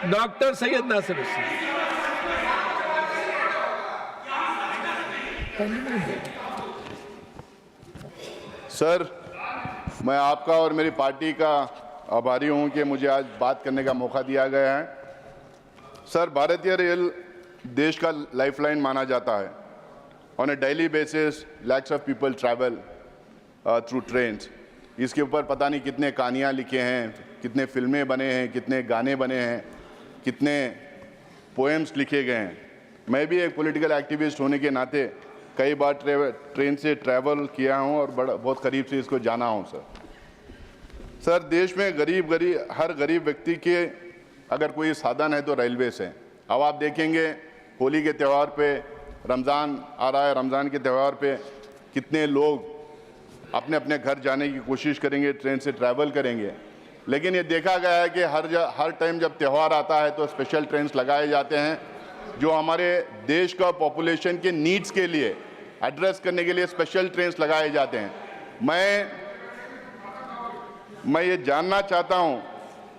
Doctor Syed Nasir Hussain. Sir, मैं आपका और मेरी पार्टी का आभारी हूं कि मुझे आज बात करने का मौका दिया गया है। सर, भारतीय रेल देश का लाइफलाइन माना जाता है। On A daily basis lakhs of people travel through trains. इसके ऊपर पता नहीं कितने कहानियाँ लिखे हैं, कितने फिल्में बने हैं, कितने गाने बने हैं, कितने पोएम्स लिखे गए हैं। मैं भी एक पॉलिटिकल एक्टिविस्ट होने के नाते कई बार ट्रेन से ट्रैवल किया हूं और बहुत करीब से इसको जाना हूं। सर, देश में हर गरीब व्यक्ति के अगर कोई साधन है तो रेलवे से। अब आप देखेंगे होली के त्यौहार पे, रमज़ान आ रहा है, रमज़ान के त्यौहार पे कितने लोग अपने अपने घर जाने की कोशिश करेंगे, ट्रेन से ट्रैवल करेंगे। लेकिन ये देखा गया है कि हर टाइम जब त्यौहार आता है तो स्पेशल ट्रेन्स लगाए जाते हैं जो हमारे देश का पॉपुलेशन के नीड्स के लिए एड्रेस करने के लिए स्पेशल ट्रेन्स लगाए जाते हैं। मैं ये जानना चाहता हूं,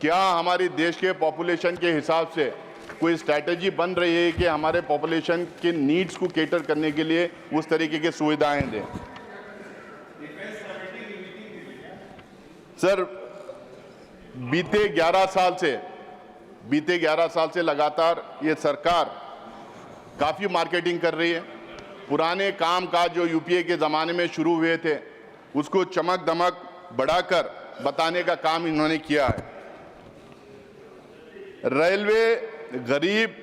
क्या हमारे देश के पॉपुलेशन के हिसाब से कोई स्ट्रैटेजी बन रही है कि हमारे पॉपुलेशन के नीड्स को केटर करने के लिए उस तरीके की सुविधाएं दें? सर, बीते 11 साल से लगातार ये सरकार काफ़ी मार्केटिंग कर रही है। पुराने काम काज जो यूपीए के ज़माने में शुरू हुए थे उसको चमक दमक बढ़ाकर बताने का काम इन्होंने किया है। रेलवे गरीब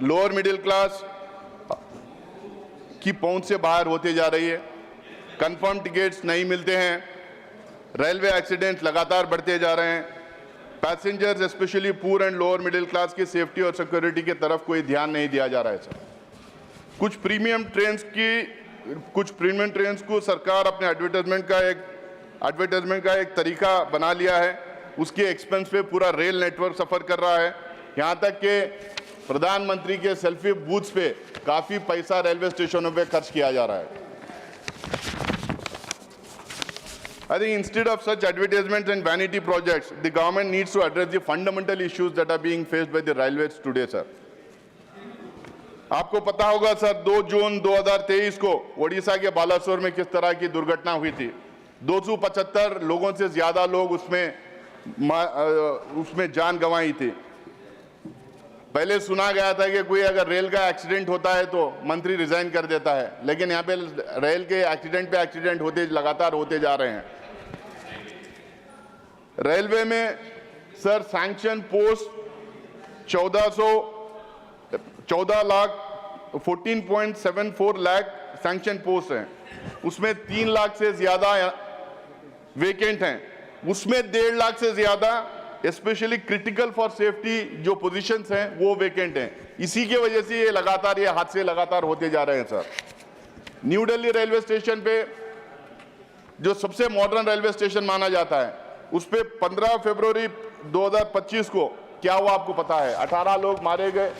लोअर मिडिल क्लास की पहुंच से बाहर होते जा रही है। कंफर्म टिकट्स नहीं मिलते हैं, रेलवे एक्सीडेंट्स लगातार बढ़ते जा रहे हैं। Passengers specially poor and lower middle class की सेफ्टी और सिक्योरिटी की तरफ कोई ध्यान नहीं दिया जा रहा है। सर, कुछ प्रीमियम ट्रेन्स को सरकार अपने एडवर्टाइजमेंट का एक तरीका बना लिया है। उसके एक्सपेंस पे पूरा रेल नेटवर्क सफ़र कर रहा है। यहाँ तक कि प्रधानमंत्री के सेल्फी बूथ्स पे काफ़ी पैसा रेलवे स्टेशनों पे खर्च किया जा रहा है। I think instead of such advertisements and vanity projects, the government needs to address the fundamental issues that are being faced by the railways today, sir. आपको पता होगा सर, 2 जून 2023 को ओडिशा के बालासोर में किस तरह की दुर्घटना हुई थी। 275 लोगों से ज्यादा लोग उसमें जान गंवाई थी। पहले सुना गया था कि कोई अगर रेल का एक्सीडेंट होता है तो मंत्री रिजाइन कर देता है, लेकिन यहाँ पे रेल के एक्सीडेंट पे एक्सीडेंट लगातार होते जा रहे हैं। रेलवे में sir sanction post 14.74 lakh sanction post हैं, उसमें 3 लाख से ज्यादा वेकेंट हैं, उसमें 1.5 लाख से ज्यादा स्पेशली क्रिटिकल फॉर सेफ्टी जो पोजीशंस हैं वो वेकेंट हैं। इसी की वजह से ये हादसे लगातार होते जा रहे हैं। Sir, new Delhi railway station पे जो सबसे मॉडर्न रेलवे स्टेशन माना जाता है, उस पे 15 फरवरी 2025 को क्या हुआ आपको पता है? 18 लोग मारे गए।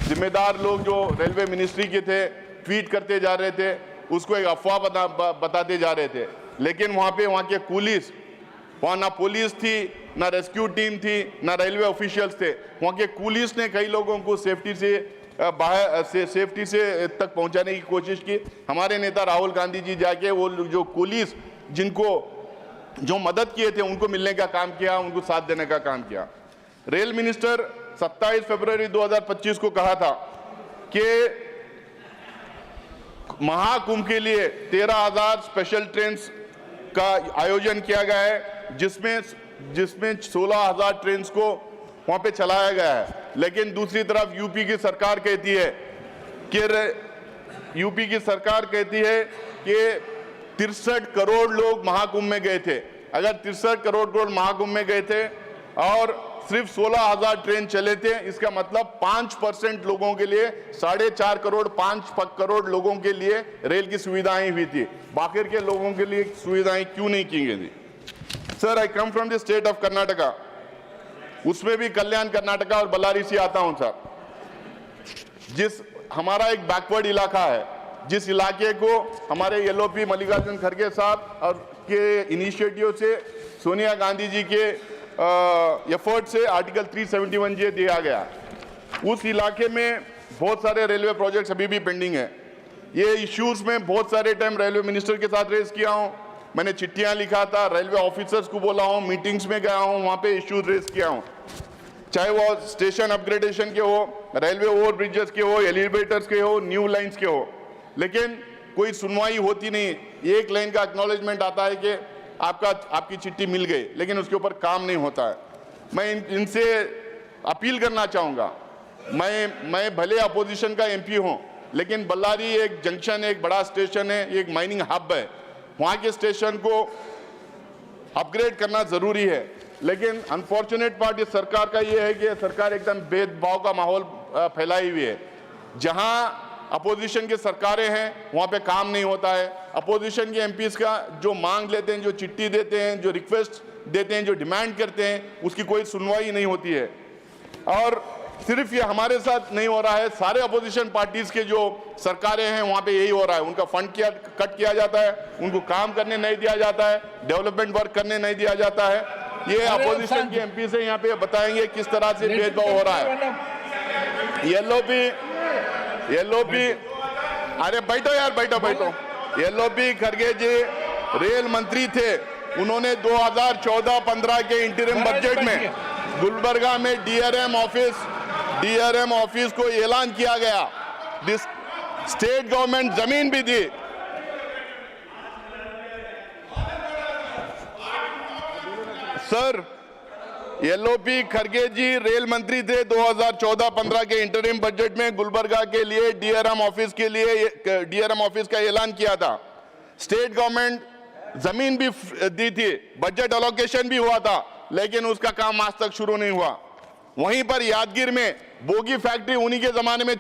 जिम्मेदार लोग जो रेलवे मिनिस्ट्री के थे ट्वीट करते जा रहे थे, उसको एक अफवाह बताते जा रहे थे। लेकिन वहाँ के पुलिस, वहाँ ना पुलिस थी, ना रेस्क्यू टीम थी, ना रेलवे ऑफिशियल्स थे। वहाँ के पुलिस ने कई लोगों को सेफ्टी से तक पहुँचाने की कोशिश की। हमारे नेता राहुल गांधी जी जाके वो जो पुलिस जो मदद किए थे उनको मिलने का काम किया, उनको साथ देने का काम किया। रेल मिनिस्टर 27 फरवरी 2025 को कहा था कि महाकुंभ के लिए 13,000 स्पेशल ट्रेन का आयोजन किया गया है, जिसमें 16,000 ट्रेन को वहां पे चलाया गया है। लेकिन दूसरी तरफ यूपी की सरकार कहती है कि 63 करोड़ लोग महाकुंभ में गए थे। अगर 63 करोड़ लोग महाकुंभ में गए थे और सिर्फ 16,000 ट्रेन चले थे, इसका मतलब 5% लोगों के लिए 4.5 करोड़ 5 करोड़ लोगों के लिए रेल की सुविधाएं हुई थी। बाकी के लोगों के लिए सुविधाएं क्यों नहीं की गई थी? Sir, I come from the state of Karnataka, उसमें भी कल्याण कर्नाटका और बल्लारी से आता हूं सर। हमारा एक बैकवर्ड इलाका है, जिस इलाके को हमारे एलओपी मल्लिकार्जुन खड़गे साहब और के इनिशिएटिव से सोनिया गांधी जी के एफर्ट से आर्टिकल 371J दिया गया। उस इलाके में बहुत सारे रेलवे प्रोजेक्ट्स अभी भी पेंडिंग है। ये इश्यूज में बहुत सारे टाइम रेलवे मिनिस्टर के साथ रेज किया हूँ, मैंने चिट्ठियाँ लिखा था, रेलवे ऑफिसर्स को बोला हूँ, मीटिंग्स में गया हूँ, वहाँ पे इश्यूज रेज किया हूँ, चाहे वो स्टेशन अपग्रेडेशन के हो, रेलवे ओवर ब्रिजेस के हो, एलिवेटर्स के हो, न्यू लाइन्स के हो, लेकिन कोई सुनवाई होती नहीं। एक लाइन का एक्नॉलेजमेंट आता है कि आपकी चिट्ठी मिल गई, लेकिन उसके ऊपर काम नहीं होता है। मैं इनसे अपील करना चाहूँगा, मैं भले अपोजिशन का एमपी हूँ, लेकिन बल्लारी एक जंक्शन, एक बड़ा स्टेशन है, एक माइनिंग हब है, वहाँ के स्टेशन को अपग्रेड करना ज़रूरी है। लेकिन अनफॉर्चुनेट पार्ट इस सरकार का ये है कि सरकार एकदम भेदभाव का माहौल फैलाई हुई है। जहाँ अपोजिशन की सरकारें हैं वहाँ पे काम नहीं होता है। अपोजिशन के एमपीज़ का जो मांग लेते हैं, जो चिट्ठी देते हैं, जो रिक्वेस्ट देते हैं, जो डिमांड करते हैं, उसकी कोई सुनवाई नहीं होती है। और सिर्फ ये हमारे साथ नहीं हो रहा है, सारे अपोजिशन पार्टीज के जो सरकारें हैं वहाँ पे यही हो रहा है। उनका फंड कट किया जाता है, उनको काम करने नहीं दिया जाता है, डेवलपमेंट वर्क करने नहीं दिया जाता है। ये अपोजिशन के एमपी से यहाँ पे बताएंगे किस तरह से भेदभाव हो रहा है। येलो भी अरे बैठो यार, बैठो। येलो खड़गे जी रेल मंत्री थे, उन्होंने 2014-15 के इंटरिम बजट में गुलबर्गा में डीआरएम ऑफिस को ऐलान किया गया, स्टेट गवर्नमेंट जमीन भी दी। सर, येलोपी खड़गे जी रेल मंत्री थे 2014-15 के इंटरिम बजट में गुलबर्गा के लिए डीआरएम ऑफिस का ऐलान किया था। स्टेट गवर्नमेंट जमीन भी दी थी, बजट अलोकेशन भी हुआ था, लेकिन उसका काम आज तक शुरू नहीं हुआ। वहीं पर यादगीर में बोगी फैक्ट्री उन्हीं के जमाने में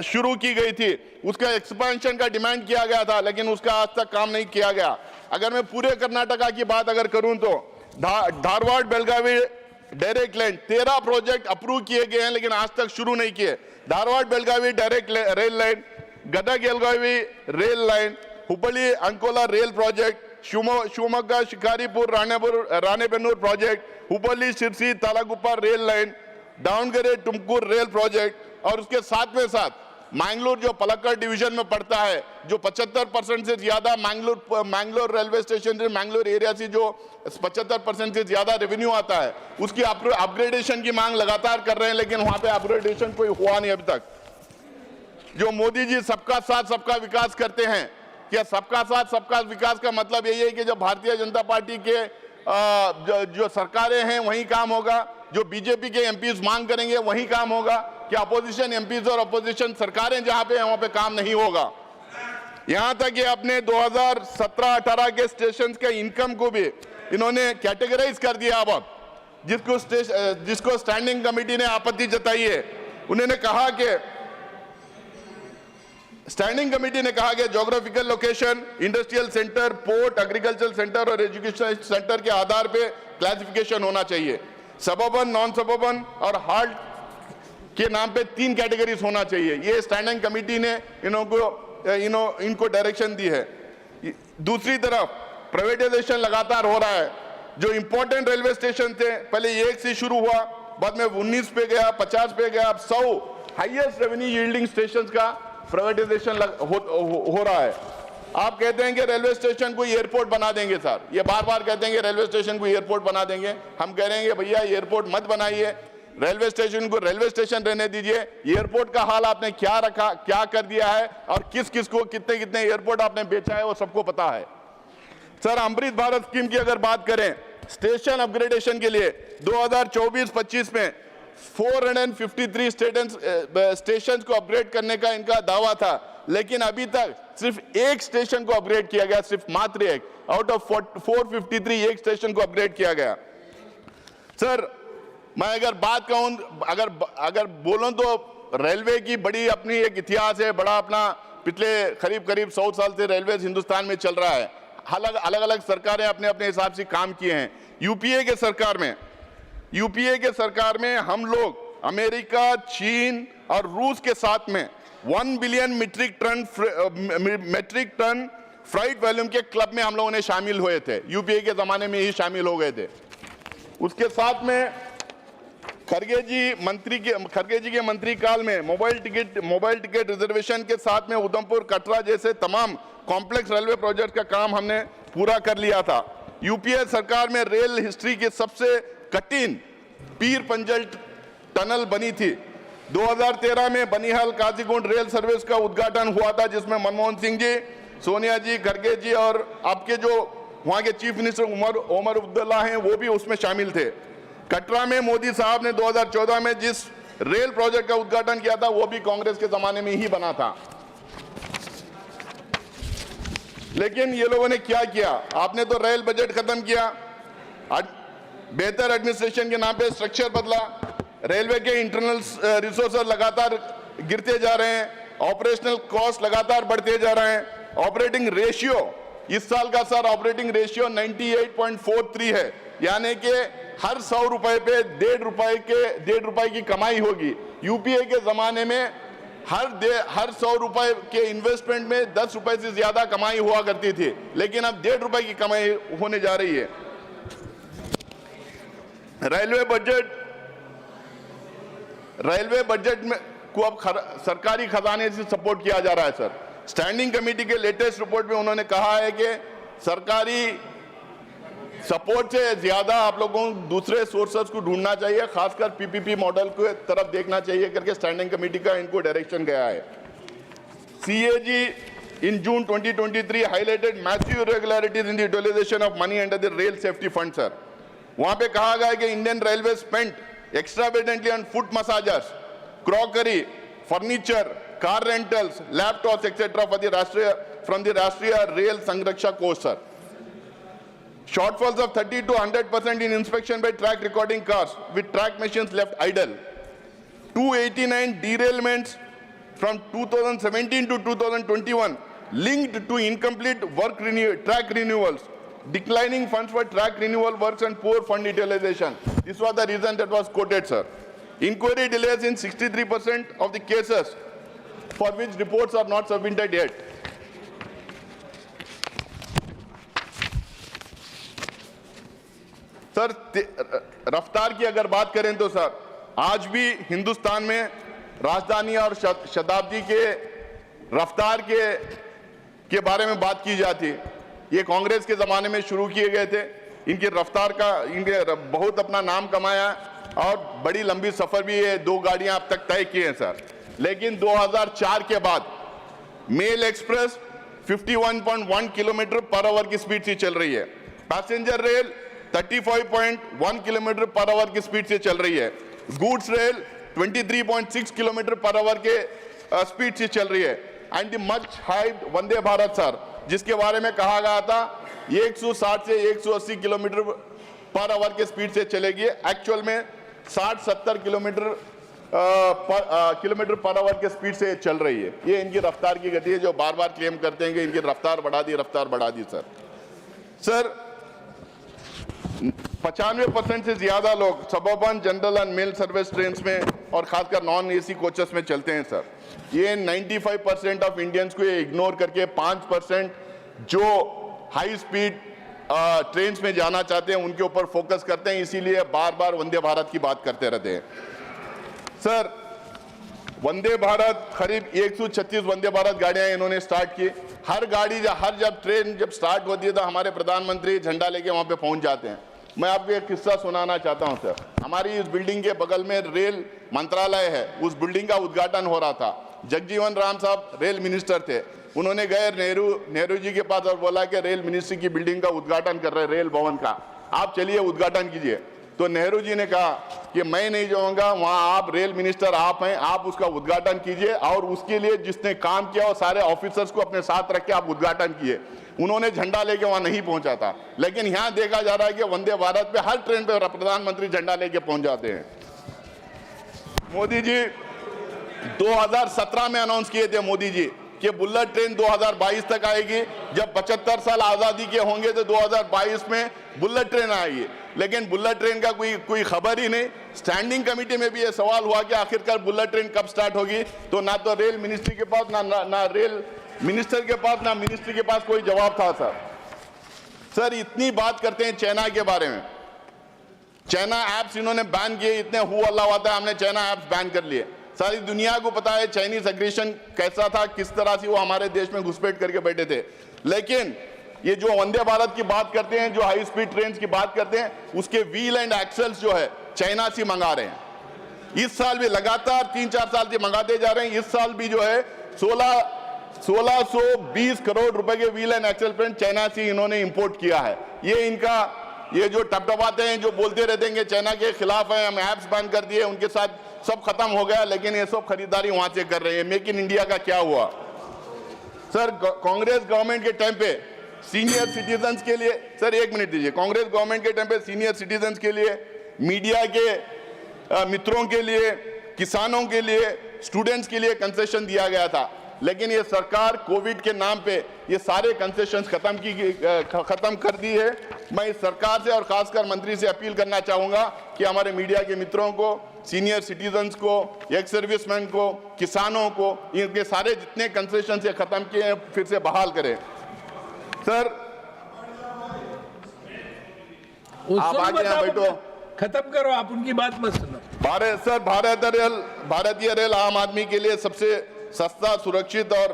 शुरू की गई थी, उसका एक्सपेंशन का डिमांड किया गया था, लेकिन उसका आज तक काम नहीं किया गया। अगर मैं पूरे कर्नाटका की बात अगर करूं तो Dharwad Belagavi direct line 13 project approve किए गए हैं, लेकिन आज तक शुरू नहीं किए। Dharwad Belagavi direct rail line, Gadag Belagavi rail line, Hubli Ankola rail project, Shivamogga Shikaripur Ranebennur project, Hubli Sirsi Talaguppa rail line, Davangere Tumkur rail project, और उसके साथ में साथ मैंगलोर जो पलक्कड़ डिवीजन में पड़ता है, जो 75% से ज्यादा मैंगलोर रेलवे स्टेशन से मैंगलोर एरिया से जो 75% से ज्यादा रेवेन्यू आता है, उसकी अपग्रेडेशन की मांग लगातार कर रहे हैं, लेकिन वहां पे अपग्रेडेशन कोई हुआ नहीं अभी तक। जो मोदी जी सबका साथ सबका विकास करते हैं, क्या सबका साथ सबका विकास का मतलब यही है कि जब भारतीय जनता पार्टी के जो सरकारें हैं वहीं काम होगा, जो बीजेपी के एमपीज मांग करेंगे वहीं काम होगा? क्या अपोजिशन एमपीज और अपोजिशन सरकारें जहां पे हैं वहां पे काम नहीं होगा? यहां तक कि अपने 2017-18 के स्टेशन के इनकम को भी इन्होंने कैटेगराइज कर दिया। अब जिसको स्टैंडिंग कमेटी ने आपत्ति जताई है, उन्होंने कहा कि स्टैंडिंग कमेटी ने कहा कि geographical location, industrial centre, port, agricultural centre और एजुकेशन सेंटर के आधार पे क्लासिफिकेशन होना चाहिए। सबर्बन, नॉन सबर्बन और हार्ट के नाम पे 3 कैटेगरीज होना चाहिए। ये स्टैंडिंग कमेटी ने इनको डायरेक्शन दी है। दूसरी तरफ प्राइवेटाइजेशन लगातार हो रहा है। जो इंपॉर्टेंट रेलवे स्टेशन थे, पहले 1 से शुरू हुआ, बाद में 19 पे गया, 50 पे गया, अब 100 हाईएस्ट रेवेन्यू यील्डिंग स्टेशन का प्राइवेटाइजेशन हो रहा है। आप कहते हैं कि रेलवे स्टेशन को एयरपोर्ट बना देंगे। सर, ये बार बार कहते हैं कि रेलवे स्टेशन को एयरपोर्ट बना देंगे। हम कह रहे हैं कि भैया एयरपोर्ट मत बनाइए, रेलवे स्टेशन को रेलवे स्टेशन रहने दीजिए। एयरपोर्ट का हाल आपने क्या रखा, क्या कर दिया है, और किस किस को कितने कितने एयरपोर्ट आपने बेचा है, वो सबको पता है। सर, अमृत भारत स्कीम की अगर बात करें, स्टेशन अपग्रेडेशन के लिए 2024-25 में 453 स्टेशन को अपग्रेड करने का इनका दावा था, लेकिन अभी तक सिर्फ 1 स्टेशन को अपग्रेड किया गया, सिर्फ मात्र 1 आउट ऑफ 453 1 स्टेशन को अपग्रेड किया गया। सर, मैं अगर बात कहूं, अगर बोलूं तो रेलवे की बड़ी अपनी एक इतिहास है, बड़ा अपना पिछले करीब 100 साल से रेलवे हिंदुस्तान में चल रहा है। अलग अलग सरकारें अपने अपने हिसाब से काम किए हैं। यूपीए के सरकार में हम लोग अमेरिका, चीन और रूस के साथ में 1 billion metric ton freight volume के क्लब में हम लोगों ने शामिल हुए थे। यूपीए के जमाने में ही शामिल हो गए थे। उसके साथ में खड़गे जी के मंत्री काल में मोबाइल टिकट रिजर्वेशन के साथ में उधमपुर कटरा जैसे तमाम कॉम्प्लेक्स रेलवे प्रोजेक्ट का काम हमने पूरा कर लिया था। यूपीए सरकार में रेल हिस्ट्री की सबसे कठिन पीर पंजल टनल बनी थी। 2013 में बनिहाल काजीगुंड रेल सर्विस का उद्घाटन हुआ था, जिसमें मनमोहन सिंह जी, सोनिया जी, खड़गे जी और आपके जो वहां के चीफ मिनिस्टर उमर अब्दुल्ला हैं वो भी उसमें शामिल थे। कटरा में मोदी साहब ने 2014 में जिस रेल प्रोजेक्ट का उद्घाटन किया था वो भी कांग्रेस के जमाने में ही बना था। लेकिन ये लोगों ने क्या किया, आपने तो रेल बजट खत्म किया, बेहतर एडमिनिस्ट्रेशन के नाम पे स्ट्रक्चर बदला, रेलवे के इंटरनल रिसोर्सेज लगातार गिरते जा रहे हैं, ऑपरेशनल कॉस्ट लगातार बढ़ते जा रहे हैं। ऑपरेटिंग रेशियो इस साल का सर ऑपरेटिंग रेशियो 98.43 है, यानी कि हर 100 रुपए पे 1.5 रुपए की कमाई होगी। यूपीए के जमाने में हर 100 रुपए के इन्वेस्टमेंट में 10 रुपए से ज्यादा कमाई हुआ करती थी, लेकिन अब 1.5 रुपए की कमाई होने जा रही है। रेलवे बजट में को अब सरकारी खजाने से सपोर्ट किया जा रहा है सर। स्टैंडिंग कमेटी के लेटेस्ट रिपोर्ट में उन्होंने कहा है कि सरकारी सपोर्ट से ज्यादा आप लोगों को दूसरे सोर्सेस को ढूंढना चाहिए, खासकर पीपीपी मॉडल को तरफ देखना चाहिए करके स्टैंडिंग कमेटी का इनको डायरेक्शन गया है। CAG in June 2023 highlighted massive irregularities in the utilization of money under the rail safety fund sir। वहां पे कहा गया है कि Indian railway spent extravagantly on foot massagers, crockery, furniture, car rentals, laptops etc. from the Rashtriya Rail Sanraksha Course sir। Shortfalls of 30 to 100% in inspection by track recording cars with track machines left idle, 289 derailments from 2017 to 2021 linked to incomplete track renewals, declining funds for track renewal works and poor fund utilization. This was the reason that was quoted sir। Inquiry delays in 63% of the cases for which reports are not submitted yet। Sir रफ्तार की अगर बात करें तो sir आज भी हिंदुस्तान में राजधानी और शताब्दी के रफ्तार के बारे में बात की जाती। ये कांग्रेस के ज़माने में शुरू किए गए थे। इनकी रफ्तार का इनके बहुत अपना नाम कमाया और बड़ी लंबी सफ़र भी ये 2 गाड़ियां अब तक तय किए हैं सर। लेकिन 2004 के बाद mail express 51.1 kilometre per hour की स्पीड से चल रही है, passenger rail 35.1 kilometre per hour की स्पीड से चल रही है, goods rail 23.6 kilometre per hour के स्पीड से चल रही है। And the much hyped Vande Bharat sir, जिसके बारे में कहा गया था 160 से 180 किलोमीटर पर आवर के स्पीड से चलेगी, एक्चुअल में 60-70 किलोमीटर पर आवर के स्पीड से चल रही है। ये इनकी रफ्तार की गति है, जो बार बार क्लेम करते हैं कि इनकी रफ्तार बढ़ा दी सर 95% से ज्यादा लोग suburban, general and mail service train में और खासकर नॉन एसी कोचेस में चलते हैं सर। ये 95% ऑफ इंडियंस को ये इग्नोर करके 5% जो हाई स्पीड ट्रेन में जाना चाहते हैं उनके ऊपर फोकस करते हैं, इसीलिए बार बार वंदे भारत की बात करते रहते हैं सर। वंदे भारत करीब 136 वंदे भारत गाड़ियां इन्होंने स्टार्ट की। हर गाड़ी जब ट्रेन स्टार्ट होती है तो हमारे प्रधानमंत्री झंडा लेके वहां पे पहुंच जाते हैं। मैं आपको एक किस्सा सुनाना चाहता हूं सर। हमारी इस बिल्डिंग के बगल में रेल मंत्रालय है, उस बिल्डिंग का उद्घाटन हो रहा था। जगजीवन राम साहब रेल मिनिस्टर थे, उन्होंने गए नेहरू जी के पास और बोला कि रेल मिनिस्ट्री की बिल्डिंग का उद्घाटन कर रहे, रेल भवन का, आप चलिए उद्घाटन कीजिए। तो नेहरू जी ने कहा कि मैं नहीं जाऊंगा, वहां आप रेल मिनिस्टर आप हैं, आप उसका उद्घाटन कीजिए और उसके लिए जिसने काम किया और सारे ऑफिसर्स को अपने साथ रख के आप उद्घाटन किए। उन्होंने झंडा लेके वहां नहीं पहुंचा था, लेकिन यहां देखा जा रहा है कि वंदे भारत पे हर ट्रेन पे प्रधानमंत्री झंडा लेके पहुंच जाते हैं। मोदी जी 2017 में अनाउंस किए थे मोदी जी कि बुलेट ट्रेन 2022 तक आएगी। जब 75 साल आजादी के होंगे तो 2022 में बुलेट ट्रेन आएगी, लेकिन बुलेट ट्रेन का कोई खबर ही नहीं। स्टैंडिंग कमेटी में भी ये सवाल हुआ कि आखिरकार बुलेट ट्रेन कब स्टार्ट होगी, तो ना तो रेल मिनिस्ट्री के पास ना रेल मिनिस्टर के पास ना मिनिस्ट्री के पास कोई जवाब था सर। इतनी बात करते हैं चाइना के बारे में। चाइना ऐप्स इन्होंने बैन किए, इतने हु अल्लाह आता है, हमने चाइना ऐप्स बैन कर लिए। सारी दुनिया को पता है चाइनीज एग्रेशन कैसा था, किस तरह से वो हमारे देश में घुसपैठ करके बैठे थे। लेकिन ये जो वंदे भारत की बात करते हैं, जो हाई स्पीड ट्रेन की बात करते हैं, उसके व्हील एंड एक्सेल्स जो है चाइना से मंगा रहे हैं। इस साल भी लगातार 3-4 साल से मंगाते जा रहे हैं। इस साल भी जो है 1620 करोड़ रुपए के wheel and axle paint China से इन्होंने इंपोर्ट किया है। ये जो टपटपाते हैं, जो बोलते रहते हैं कि चाइना के खिलाफ है, हम ऐप्स बैन कर दिए, उनके साथ सब खत्म हो गया, लेकिन ये सब खरीदारी वहां से कर रहे हैं। मेक इन इंडिया का क्या हुआ? सर, कांग्रेस गवर्नमेंट के टाइम पे सीनियर सिटीजन्स के लिए, सर 1 मिनट दीजिए, कांग्रेस गवर्नमेंट के टाइम पे सीनियर सिटीजन्स के लिए, मीडिया के मित्रों के लिए, किसानों के लिए, स्टूडेंट्स के लिए कंसेशन दिया गया था। लेकिन ये सरकार कोविड के नाम पे ये सारे कंसेशंस खत्म कर दी है। मैं इस सरकार से और खासकर मंत्री से अपील करना चाहूंगा कि हमारे मीडिया के मित्रों को, सीनियर सिटीजन्स को, एक्स सर्विसमैन को, किसानों को, इनके सारे जितने कंसेशन से खत्म किए हैं फिर से बहाल करें। सर आप आगे यहाँ बैठो, खत्म करो, आप उनकी बात मत सुनो। भारतीय रेल आम आदमी के लिए सबसे सस्ता, सुरक्षित और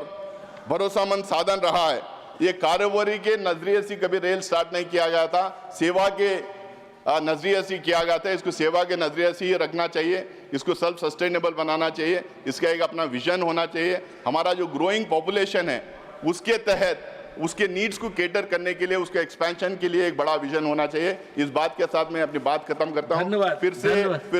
भरोसेमंद साधन रहा है। ये कारोबारी के नजरिए से कभी रेल स्टार्ट नहीं किया गया था, सेवा के नजरिए से किया गया था। इसको सेवा के नजरिए से ही रखना चाहिए, इसको सेल्फ सस्टेनेबल बनाना चाहिए, इसका एक अपना विजन होना चाहिए। हमारा जो ग्रोइंग पॉपुलेशन है उसके तहत उसके नीड्स को केटर करने के लिए, उसके एक्सपेंशन के लिए एक बड़ा विजन होना चाहिए। इस बात के साथ मैं अपनी बात खत्म करता हूं। फिर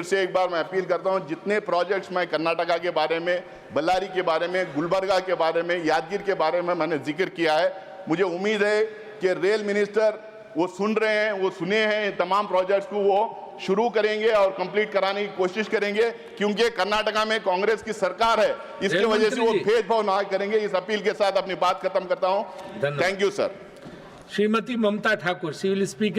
से एक बार मैं अपील करता हूं, जितने प्रोजेक्ट्स मैं कर्नाटका के बारे में, बल्लारी के बारे में, गुलबर्गा के बारे में, यादगीर के बारे में मैंने जिक्र किया है, मुझे उम्मीद है कि रेल मिनिस्टर वो सुन रहे हैं, वो सुने हैं, तमाम प्रोजेक्ट्स को वो शुरू करेंगे और कंप्लीट कराने की कोशिश करेंगे, क्योंकि कर्नाटका में कांग्रेस की सरकार है, इसकी वजह से वो भेदभाव ना करेंगे। इस अपील के साथ अपनी बात खत्म करता हूं। Thank you sir. Shrimati Mamta Thakur, civil speaker.